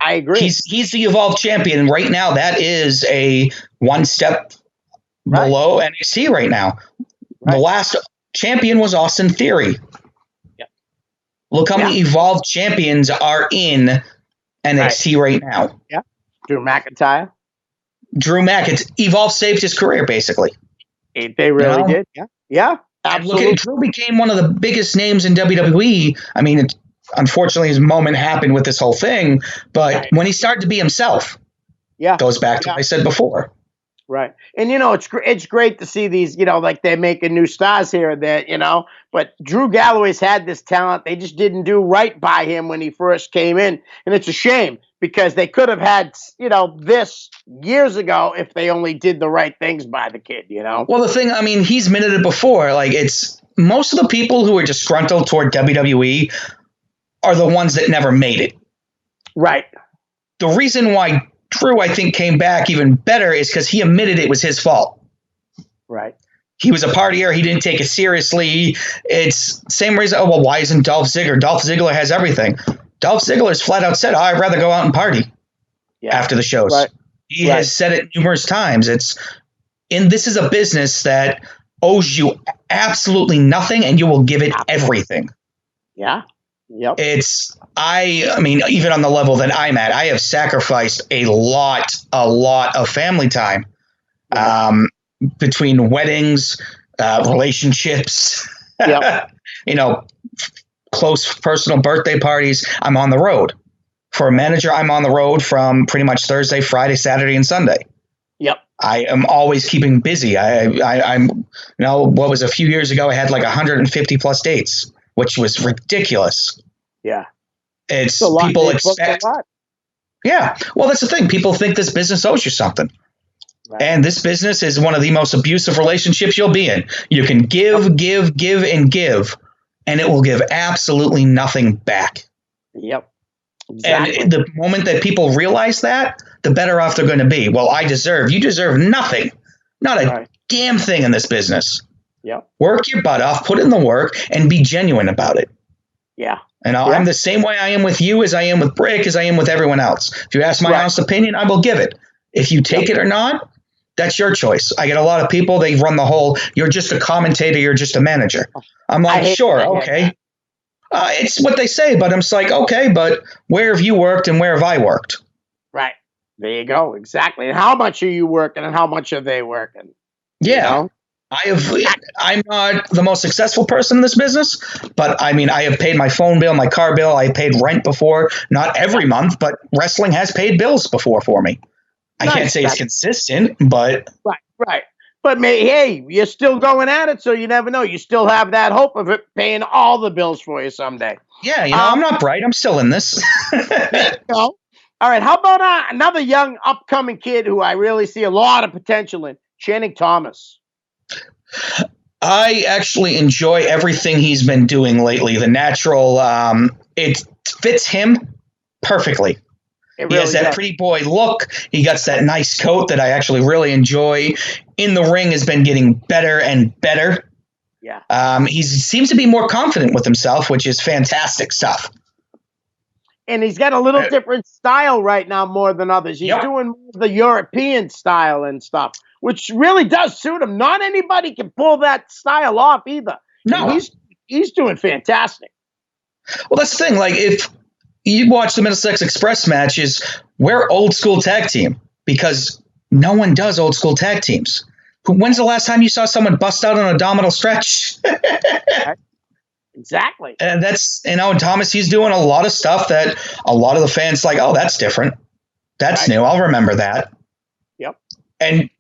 I agree. He's the Evolve champion right now. That is a one step below NXT right now. Right. The last champion was Austin Theory. Yep. Look how many Evolve champions are in NXT right now. Yeah. Drew McIntyre. Evolve saved his career, basically. They really did. Yeah. Yeah. Absolutely. Look, Drew became one of the biggest names in WWE. I mean, unfortunately, his moment happened with this whole thing, but when he started to be himself, goes back to what I said before. Right. And, it's great to see these, like they're making new stars here and there, but Drew Galloway's had this talent. They just didn't do right by him when he first came in. And it's a shame because they could have had, this years ago if they only did the right things by the kid, Well, the thing, I mean, he's minted it before. Like, it's most of the people who are disgruntled toward WWE are the ones that never made it. Right. The reason why Drew, I think, came back even better is because he admitted it was his fault. Right. He was a partier. He didn't take it seriously. It's same reason. Oh, well, why isn't Dolph Ziggler? Dolph Ziggler has everything. Dolph Ziggler's flat out said, I'd rather go out and party after the shows. Right. He has said it numerous times. This is a business that owes you absolutely nothing, and you will give it everything. Yeah. Yep. I mean, even on the level that I'm at, I have sacrificed a lot of family time between weddings, relationships, close personal birthday parties. I'm on the road. For a manager, I'm on the road from pretty much Thursday, Friday, Saturday, and Sunday. Yep. I am always keeping busy. I'm what was a few years ago, I had like 150 plus dates, which was ridiculous. Yeah. It's people expect. Yeah. Well, that's the thing. People think this business owes you something. Right. And this business is one of the most abusive relationships you'll be in. You can give, and give, and it will give absolutely nothing back. Yep. Exactly. And the moment that people realize that, the better off they're going to be. Well, you deserve nothing, not a damn thing in this business. Yep. Work your butt off, put in the work, and be genuine about it. Yeah. And I'm the same way I am with you as I am with Brick, as I am with everyone else. If you ask my honest opinion, I will give it. If you take it or not, that's your choice. I get a lot of people, they run the whole, you're just a commentator, you're just a manager. I'm like, sure, okay. It's what they say, but I'm just like, okay, but where have you worked and where have I worked? Right. There you go. Exactly. And how much are you working and how much are they working? Yeah. You know? I'm not the most successful person in this business, but I mean, I have paid my phone bill, my car bill. I paid rent before, not every month, but wrestling has paid bills before for me. I can't say it's consistent, but right. But hey, you're still going at it, so you never know. You still have that hope of it paying all the bills for you someday. Yeah, I'm not bright. I'm still in this. All right, how about another young upcoming kid who I really see a lot of potential in, Channing Thomas? I actually enjoy everything he's been doing lately. The natural, it fits him perfectly. He has that pretty boy look. He got that nice coat that I actually really enjoy. In the ring has been getting better and better. Yeah. He seems to be more confident with himself, which is fantastic stuff. And he's got a little different style right now more than others. He's doing the European style and stuff, which really does suit him. Not anybody can pull that style off either. No. And he's doing fantastic. Well, that's the thing. Like, if you watch the Middlesex Express matches, we're old school tag team because no one does old school tag teams. When's the last time you saw someone bust out an abdominal stretch? Exactly. And that's, Thomas, he's doing a lot of stuff that a lot of the fans like, oh, that's different. That's new. I'll remember that. Yep. And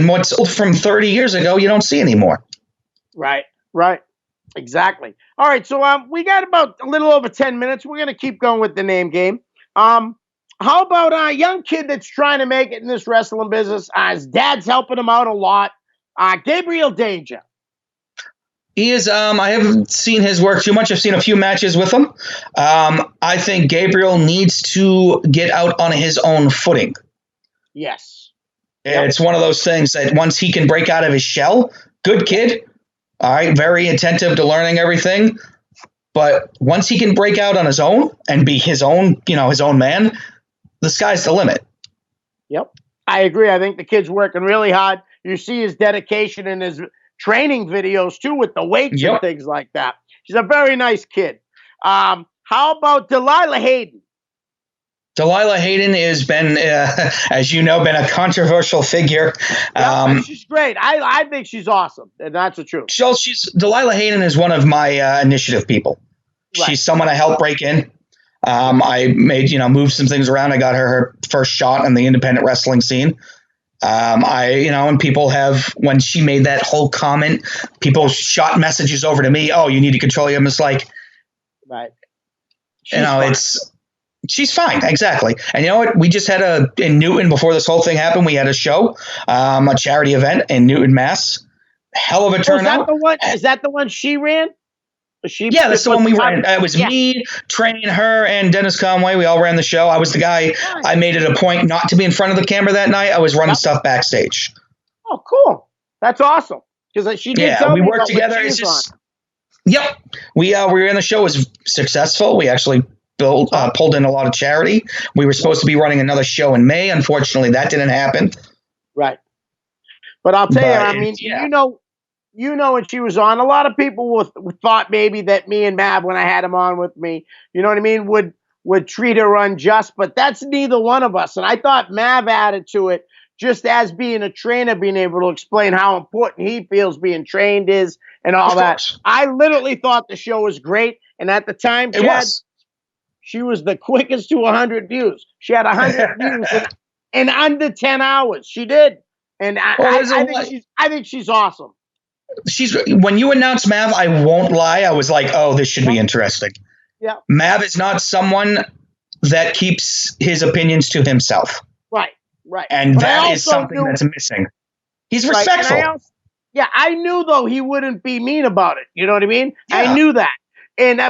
what's old from 30 years ago, you don't see anymore. Right. Exactly. All right, so we got about a little over 10 minutes. We're going to keep going with the name game. How about a young kid that's trying to make it in this wrestling business? His dad's helping him out a lot. Gabriel Danger. He is. I haven't seen his work too much. I've seen a few matches with him. I think Gabriel needs to get out on his own footing. Yes. It's one of those things that once he can break out of his shell, good kid. All right, very attentive to learning everything. But once he can break out on his own and be his own, his own man, the sky's the limit. Yep. I agree. I think the kid's working really hard. You see his dedication in his training videos, too, with the weights and things like that. He's a very nice kid. How about Delilah Hayden? Delilah Hayden has been, as you know, been a controversial figure. She's great. I think she's awesome, and that's the truth. Delilah Hayden is one of my initiative people. Right. She's someone I helped break in. I made, moved some things around. I got her first shot in the independent wrestling scene. And people have, when she made that whole comment, people shot messages over to me. Oh, you need to control you. I'm just like, right. She's fine. Exactly. And you know what? We just had in Newton, before this whole thing happened, we had a show, a charity event in Newton, Mass. Hell of a turnout. Is that the one she ran? That's the one we ran. It was me, training her, and Dennis Conway. We all ran the show. I was the guy. I made it a point not to be in front of the camera that night. I was running stuff backstage. Oh, cool. That's awesome. Because she did tell me we worked together. It's just, we ran the show. It was successful. We actually pulled in a lot of charity. We were supposed to be running another show in May. Unfortunately, that didn't happen. Right. But I'll tell you, I mean, when she was on, a lot of people thought maybe that me and Mav, when I had him on with me, you know what I mean, would treat her unjust, but that's neither one of us. And I thought Mav added to it just as being a trainer, being able to explain how important he feels being trained is and all that. I literally thought the show was great. And at the time, Chad, she was the quickest to 100 views. She had 100 views in under 10 hours. She did. And I think she's awesome. When you announced Mav, I won't lie, I was like, oh, this should be interesting. Yeah. Mav is not someone that keeps his opinions to himself. Right, right. And But I that is also something knew- that's missing. He's right, and respectful. I knew though he wouldn't be mean about it. You know what I mean? Yeah. I knew that. And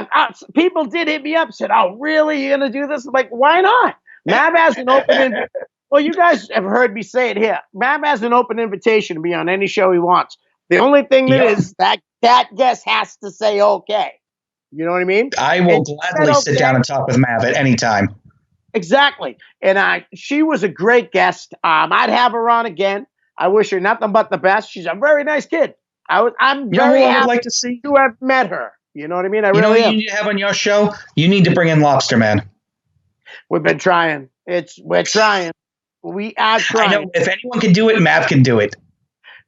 people did hit me up, said, "Oh, really? You're gonna do this?" I'm like, why not? Mav has an open. Well, you guys have heard me say it here. Mav has an open invitation to be on any show he wants. The only thing that Yep. is that guest has to say okay. You know what I mean? I will And she gladly said sit okay. down and talk with Mav at any time. Exactly. And she was a great guest. I'd have her on again. I wish her nothing but the best. She's a very nice kid. I'm You know very who I would happy like to see? to have met her. You know what I mean? I You know really what am. you need to have on your show? You need to bring in Lobster Man. We've been trying. We're trying. We are I trying. know if anyone can do it, Mav can do it.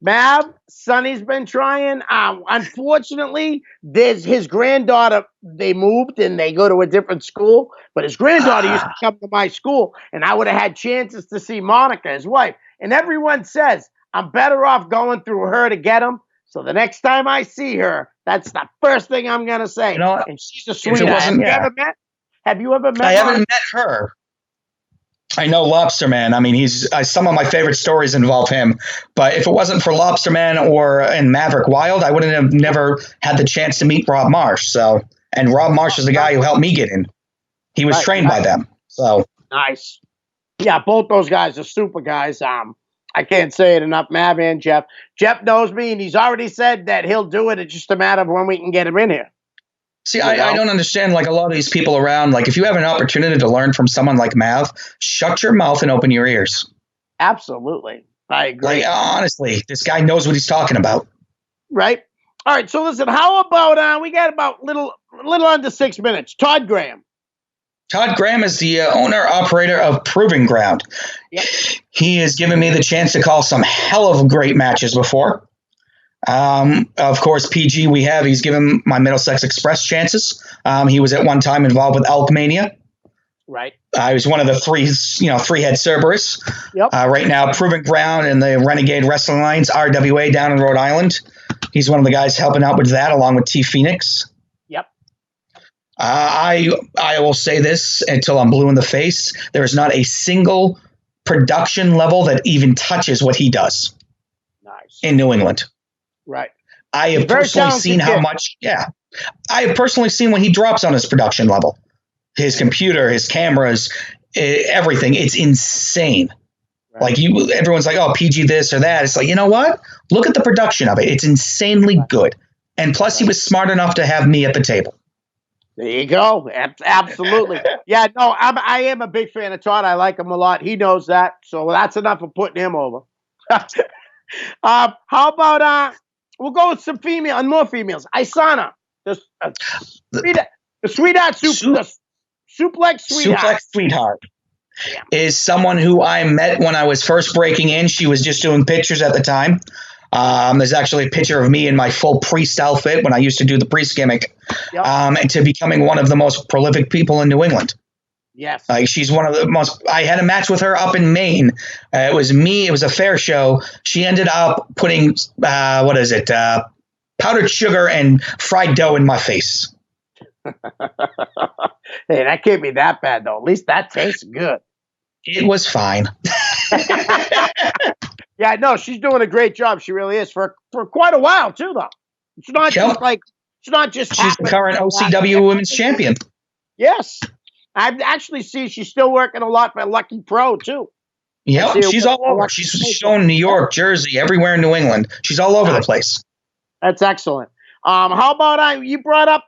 Mav, Sonny's been trying. Unfortunately, there's his granddaughter. They moved and they go to a different school. But his granddaughter used to come to my school, and I would have had chances to see Monica, his wife. And everyone says I'm better off going through her to get him. So the next time I see her, that's the first thing I'm gonna say. You know what? And she's a it sweetheart. wasn't- yeah. Have you ever met? I haven't Monica? met her. I know Lobster Man. I mean, he's some of my favorite stories involve him. But if it wasn't for Lobster Man and Maverick Wild, I wouldn't have never had the chance to meet Rob Marsh. And Rob Marsh is the guy who helped me get in. He was trained by them. So nice. Yeah, both those guys are super guys. I can't say it enough. Mav and Jeff. Jeff knows me, and he's already said that he'll do it. It's just a matter of when we can get him in here. see, I don't understand like a lot of these people around. Like if you have an opportunity to learn from someone like Mav, shut your mouth and open your ears. Absolutely. I agree. Like honestly, this guy knows what he's talking about. Right? All right, so listen, how about we got about little under 6 minutes. Todd Graham. Todd Graham is the owner-operator of Proving Ground. Yep. He has given me the chance to call some hell of great matches before. Of course, PG he's given my Middlesex Express chances. He was at one time involved with Elkmania. Right. He was one of the three-head Cerberus. Yep. Right now, Proving Ground and the Renegade Wrestling Alliance, RWA down in Rhode Island. He's one of the guys helping out with that along with T Phoenix. Yep. I will say this until I'm blue in the face. There is not a single production level that even touches what he does Nice. in New England. Right. I have He's very personally talented seen how kid. much, I have personally seen what he drops on his production level. His computer, his cameras, everything. It's insane. Right. Like everyone's like, oh, PG this or that. It's like, you know what? Look at the production of it. It's insanely good. And plus, he was smart enough to have me at the table. There you go. Absolutely. Yeah, no, I am a big fan of Todd. I like him a lot. He knows that. So that's enough of putting him over. How about we'll go with some more females. Isana, the sweetheart suplex sweetheart. Suplex Sweetheart Yeah. is someone who I met when I was first breaking in. She was just doing pictures at the time. There's actually a picture of me in my full priest outfit when I used to do the priest gimmick, Yep. and to becoming one of the most prolific people in New England. Yes. Like she's one of the most. I had a match with her up in Maine. It was me. It was a fair show. She ended up putting powdered sugar and fried dough in my face. Hey, that can't be that bad though. At least that tastes good. It was fine. Yeah, no, she's doing a great job. She really is for quite a while too, though. It's not Yep. just like it's not just. She's the happening. current OCW Women's Champion. Yes, I actually see she's still working a lot for Lucky Pro too. Yep, see her she's work all over. for She's Lucky shown in New York, Jersey, everywhere in New England. She's all over the place. That's excellent. How about you brought up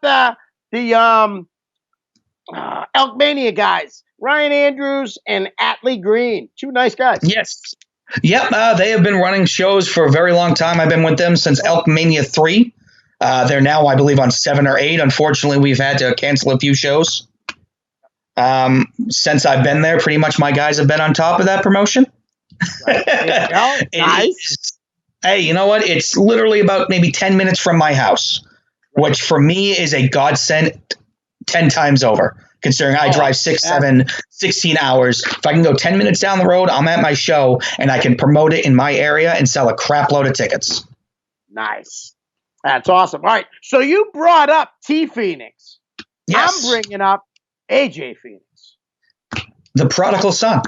the Elkmania guys, Ryan Andrews and Atlee Green, two nice guys. Yes. Yep, they have been running shows for a very long time. I've been with them since Elkmania 3. They're now, I believe, on 7 or 8. Unfortunately, we've had to cancel a few shows. Since I've been there, pretty much my guys have been on top of that promotion. Right. There you go. Nice. Hey, you know what? It's literally about maybe 10 minutes from my house, which for me is a godsend 10 times over, considering I drive 16 hours. If I can go 10 minutes down the road, I'm at my show and I can promote it in my area and sell a crap load of tickets. Nice. That's awesome. All right. So you brought up T Phoenix. Yes. I'm bringing up AJ Phoenix. The prodigal son.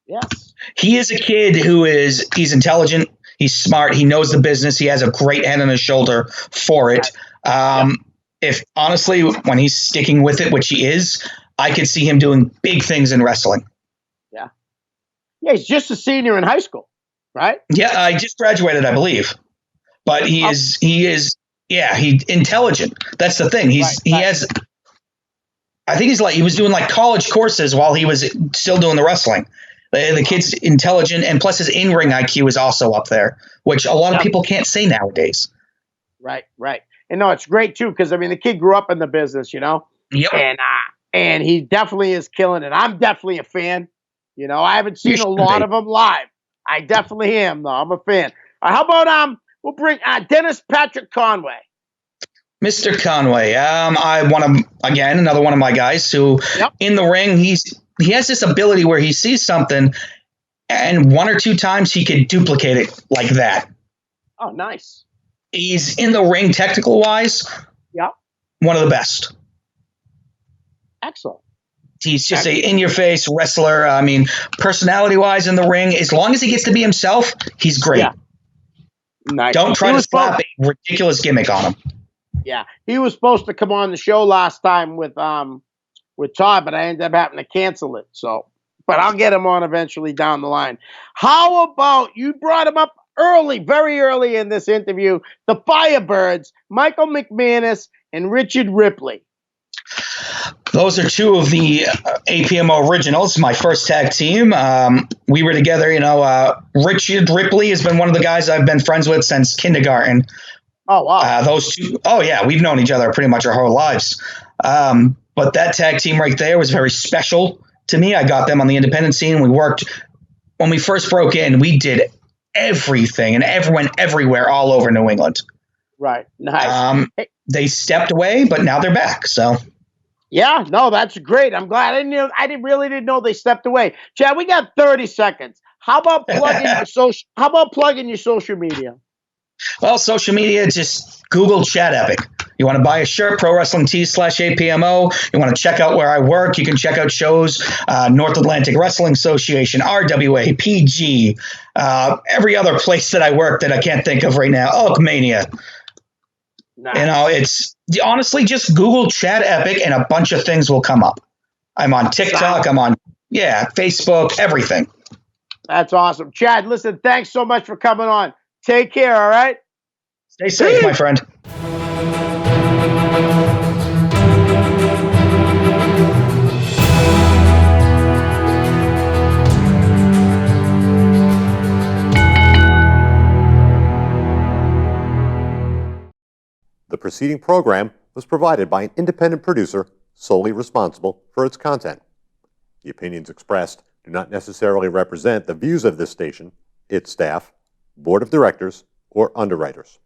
Yes. He is a kid he's intelligent, he's smart, he knows the business, he has a great head on his shoulder for it. If honestly, when he's sticking with it, which he is, I could see him doing big things in wrestling. Yeah. Yeah, he's just a senior in high school, right? Yeah, I just graduated, I believe. But he's intelligent. That's the thing. He has, I think he was doing like college courses while he was still doing the wrestling. The kid's intelligent, and plus his in-ring IQ is also up there, which a lot of people can't say nowadays. Right. And no, it's great too, because I mean, the kid grew up in the business, you know. Yep. And he definitely is killing it. I'm definitely a fan. You know, I haven't seen a lot of them live. I definitely am, though. I'm a fan. How about we'll bring Dennis Patrick Conway. Mr. Conway. I want him again, another one of my guys who in the ring, he has this ability where he sees something and one or two times he could duplicate it like that. Oh, nice. He's in the ring technical wise. Yeah. One of the best. Excellent. He's just a in-your-face wrestler. I mean, personality-wise in the ring, as long as he gets to be himself, he's great. Yeah. Nice. Don't try to slap a ridiculous gimmick on him. Yeah, he was supposed to come on the show last time with Todd, but I ended up having to cancel it. So, but I'll get him on eventually down the line. How about you brought him up early, very early in this interview? The Firebirds, Michael McManus and Richard Ripley. Those are two of the APMO originals, my first tag team. We were together, Richard Ripley has been one of the guys I've been friends with since kindergarten. Oh, wow. Those two, we've known each other pretty much our whole lives. But that tag team right there was very special to me. I got them on the independent scene. We worked, when we first broke in, we did everything and everyone everywhere all over New England. Right. Nice. They stepped away, but now they're back. So. Yeah, no, that's great. I'm glad. I really didn't know they stepped away. Chad, we got 30 seconds. How about plugging your social media? Well, social media, just Google Chad Epik. You want to buy a shirt, Pro Wrestling Tees/APMO. You want to check out where I work. You can check out shows, North Atlantic Wrestling Association, RWA, PG, every other place that I work that I can't think of right now. Oakmania. Nice. It's honestly just Google Chad Epik and a bunch of things will come up. I'm on TikTok. I'm on, Facebook, everything. That's awesome. Chad, listen, thanks so much for coming on. Take care, all right? Stay safe, my friend. The preceding program was provided by an independent producer solely responsible for its content. The opinions expressed do not necessarily represent the views of this station, its staff, board of directors, or underwriters.